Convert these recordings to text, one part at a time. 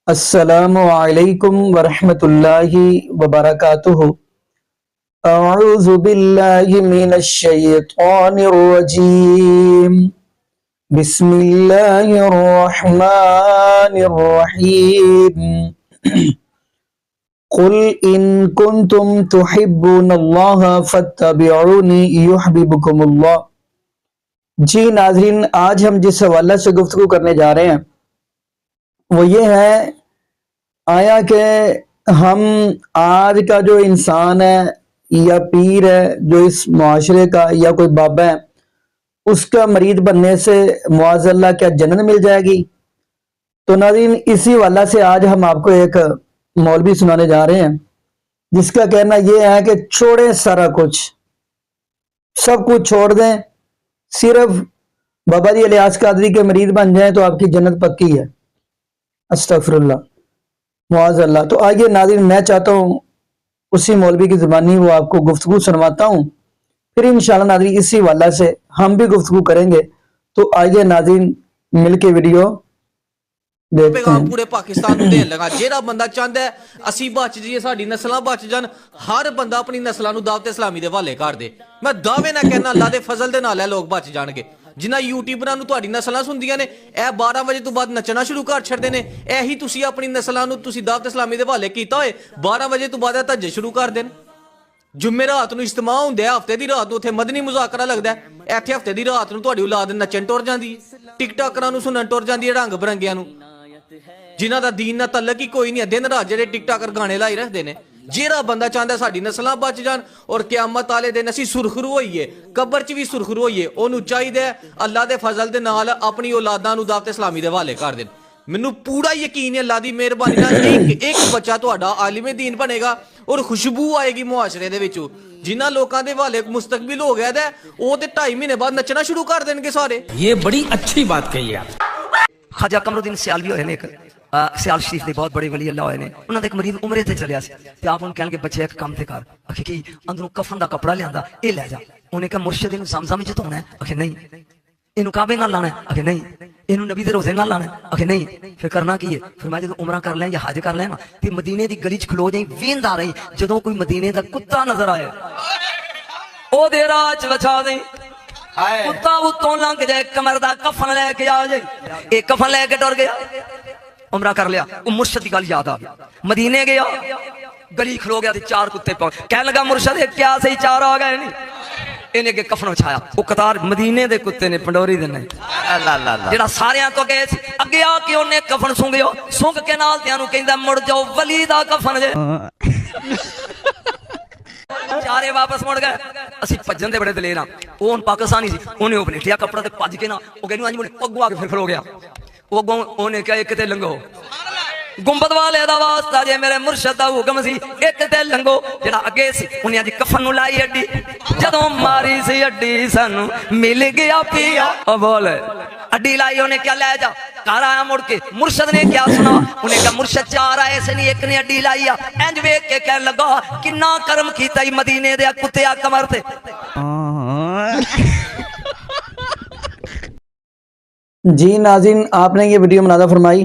السلام علیکم ورحمۃ اللہ وبرکاتہ۔ اعوذ باللہ من الشیطان الرجیم، بسم اللہ الرحمن الرحیم۔ قل ان کنتم تحبون اللہ فاتبعونی یحببکم اللہ۔ جی ناظرین، آج ہم جس حوالے سے گفتگو کرنے جا رہے ہیں وہ یہ ہے، آیا کہ ہم آج کا جو انسان ہے یا پیر ہے جو اس معاشرے کا یا کوئی بابا ہے، اس کا مرید بننے سے معاذ اللہ کیا جنت مل جائے گی؟ تو ناظرین، اسی والا سے آج ہم آپ کو ایک مولوی سنانے جا رہے ہیں جس کا کہنا یہ ہے کہ چھوڑیں سارا کچھ، سب کچھ چھوڑ دیں، صرف بابا جی الیاس قادری کے مرید بن جائیں تو آپ کی جنت پکی ہے۔ استغفر اللہ، معاذ اللہ۔ تو آئیے ناظرین، میں چاہتا ہوں اسی مولوی کی زبانی وہ آپ کو گفتگو سنواتا ہوں، پھر انشاءاللہ ناظرین اسی والا سے ہم بھی گفتگو کریں گے۔ تو آئیے ناظرین مل کے ویڈیو دیکھتے پیغام ہیں۔ پورے پاکستان نوں دین لگا، جیڑا بندہ چاہندا ہے اسی بچ جائیے، ساڈی نسلاں بچ جان، ہر بندہ اپنی نسلاں نوں دعوت اسلامی دے حوالے کر دے۔ میں دعوے نہ کہنا، اللہ دے فضل دے نال ہے لوگ بچ جان گے۔ جنہ یوٹیوبراں نوں تہاڈی نسلاں سندیاں نے، اے 12 وجے تو بعد نچنا شروع کر چھڑدے نے، ایہی تسی اپنی نسلاں نوں تسی دعوت اسلامی دے حوالے کیتا ہوئے 12 وجے تو بعد تہجد شروع کر دین۔ جمعے رات نوں اجتماع ہوندا ہے، ہفتے دی رات نوں اوتھے مدنی مذاکرہ لگدا ہے، ایتھے ہفتے دی رات نوں تہاڈی اولاد نچن ٹر جاندی ہے، ٹک ٹاکراں نوں سنن ٹر جاندی ہے، رنگ برنگیاں نوں، جنہ دا دین نہ تعلق ہی کوئی نہیں ہے، دن رات جڑے ٹک ٹاکر گانے لائی رکھتے ہیں۔ جیڑا بندہ چاہتا ہے ساڈی نسلاں بچ جان اور قیامت والے دن اسی سرخرو ہوئیے، قبر چ بھی سرخرو ہوئیے، اونوں چاہیے اللہ دے فضل دے نال اپنی اولاداں نوں دعوت اسلامی دے حوالے کر دین۔ مینوں پورا یقین ہے اللہ دی مہربانی نال ایک بچہ تہاڈا عالم دین بنے گا اور خوشبو آئے گی معاشرے دے وچوں۔ جنہ لوکاں دے حوالے مستقبل ہو گیا ہے وہ تے 2.5 مہینے بعد نچنا شروع کر دین گے سارے۔ یہ بڑی اچھی بات کہی ہے۔ خواجہ قمرالدین سیالوی ہوئے نے، ایک سیال شریف دے بہت بڑے ولی اللہ ہوئے نے، انہاں دا ایک مرید عمرے تے چلیا سی تے آپ انہوں کہن کہ بچے ایک کام تے کر، آکھے کہ اندروں کفن دا کپڑا لیندا اے لے جا۔ انہیں کہا مرشد اینوں زمزم وچ دھونا ہے، آکھے نہیں۔ اینوں کعبے نال لانا ہے، آکھے نہیں۔ اینوں نبی دے روزے نال لانا ہے، آکھے نہیں۔ پھر کرنا کی ہے؟ فرمایا جدوں عمرہ کر لیں یا حج کر لیں نا تے مدینے دی گلی وچ کھلو جائیں، ویندا رہی، جدوں کوئی مدینے دا کتا نظر آئے او دے راہ وچ بچا دیں، کتا اتوں لنگ جائے، کمر دا کفن لے کے آ جائے، ایک کفن لے کے ٹر گیا، عمرہ کر لیا۔ وہ مرشد کی گل یاد آ گیا، مدینے گیا، گلی کھلو گیا تے 4 کتے پہنچ، کہنے لگا مرشد کیا صحیح 4 آ گئے نہیں؟ انہیں کے کفن بچھایا، وہ قطار مدینے دے کتے نے، پنڈوری دے نہیں، جڑا ساریاں تو گئے سی اگے آ کے انہیں کفن سونگیو، سونگ کے نال تیانوں کہندا مڑ جاؤ ولی دا کفن جے۔ چارے واپس مڑ گئے، اسی پجن دے بڑے دلیر ہاں، وہ پاکستانی سی، انہیں وہ پلیٹیا کپڑا تے پج کے نا، وہ کہنوں انج مڑے پگو آ کے پھر کھلو گیا، وہ انہیں کہا ایک تے لنگو، گنبد والے دا واسطہ جے میرے مرشد دا حکم سی، ایک تے لنگو۔ جڑا اگے سی انہیں اج کفن نوں لائی اڈی، جدوں ماری سی اڈی سانوں مل گیا پیا، او بولے اڈی لائی، انہیں کیا لے جا، گھر آیا مڑ کے، مرشد نے کیا سنا، انہیں کہا مرشد 4 آئے سے نہیں، ایک نے اڈی لائی آ، انج ویکھ کے کہنے لگا کنا کرم کیتا ہی مدینے دے کتے آ کمر تے۔ جی ناظرین، آپ نے یہ ویڈیو مناظر فرمائی۔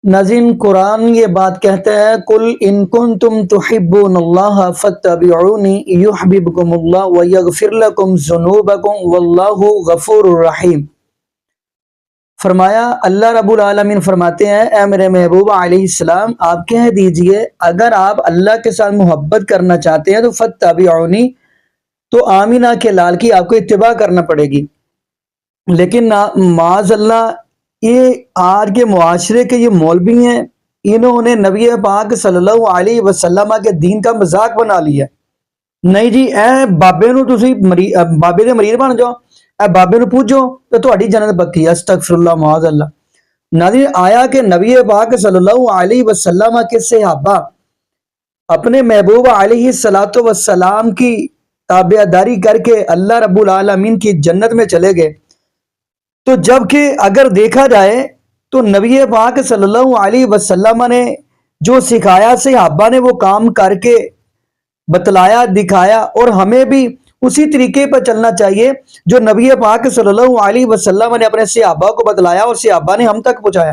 ناظرین، قرآن یہ بات کہتا ہے قل ان کنتم تحبون اللہ فاتبعونی یحببکم اللہ ویغفر لکم ذنوبکم واللہ غفور الرحیم۔ فرمایا اللہ رب العالمین فرماتے ہیں اے میرے محبوب علیہ السلام، آپ کہہ دیجئے اگر آپ اللہ کے ساتھ محبت کرنا چاہتے ہیں تو فاتبعونی، تو آمینہ کے لال کی آپ کو اتباع کرنا پڑے گی۔ لیکن معاذ اللہ، یہ آج کے معاشرے کے یہ مولوی ہیں، انہوں نے نبی پاک صلی اللہ علیہ وسلم کے دین کا مذاق بنا لیا۔ نہیں جی، اے بابے نو تسی بابے دے مرید بن جاؤ، اے بابے نو پوجو تو تہاڈی جنت پکی ہے۔ استغفر اللہ، معاذ اللہ۔ ناظرین، آیا کہ نبی پاک صلی اللہ علیہ وسلم کے صحابہ اپنے محبوب علیہ الصلوۃ والسلام کی تابعداری کر کے اللہ رب العالمین کی جنت میں چلے گئے، تو جبکہ اگر دیکھا جائے تو نبی پاک صلی اللہ علیہ وسلم نے جو سکھایا صحابہ نے وہ کام کر کے بتلایا، دکھایا، اور ہمیں بھی اسی طریقے پر چلنا چاہیے جو نبی پاک صلی اللہ علیہ وسلم نے اپنے صحابہ کو بتلایا اور صحابہ نے ہم تک پہنچایا۔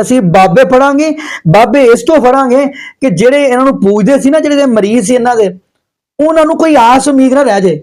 ਅਸੀਂ ਬਾਬੇ ਪੜਾਂਗੇ। ਬਾਬੇ ਇਸ ਤੋਂ ਫੜਾਂਗੇ ਕਿ ਜਿਹੜੇ ਇਹਨਾਂ ਨੂੰ ਪੂਜਦੇ ਸੀ ਨਾ, ਜਿਹੜੇ ਮਰੀਜ਼ ਸੀ ਇਹਨਾਂ ਦੇ, ਉਹਨਾਂ ਨੂੰ ਕੋਈ ਆਸ ਉਮੀਦ ਨਾ ਰਹਿ ਜੇ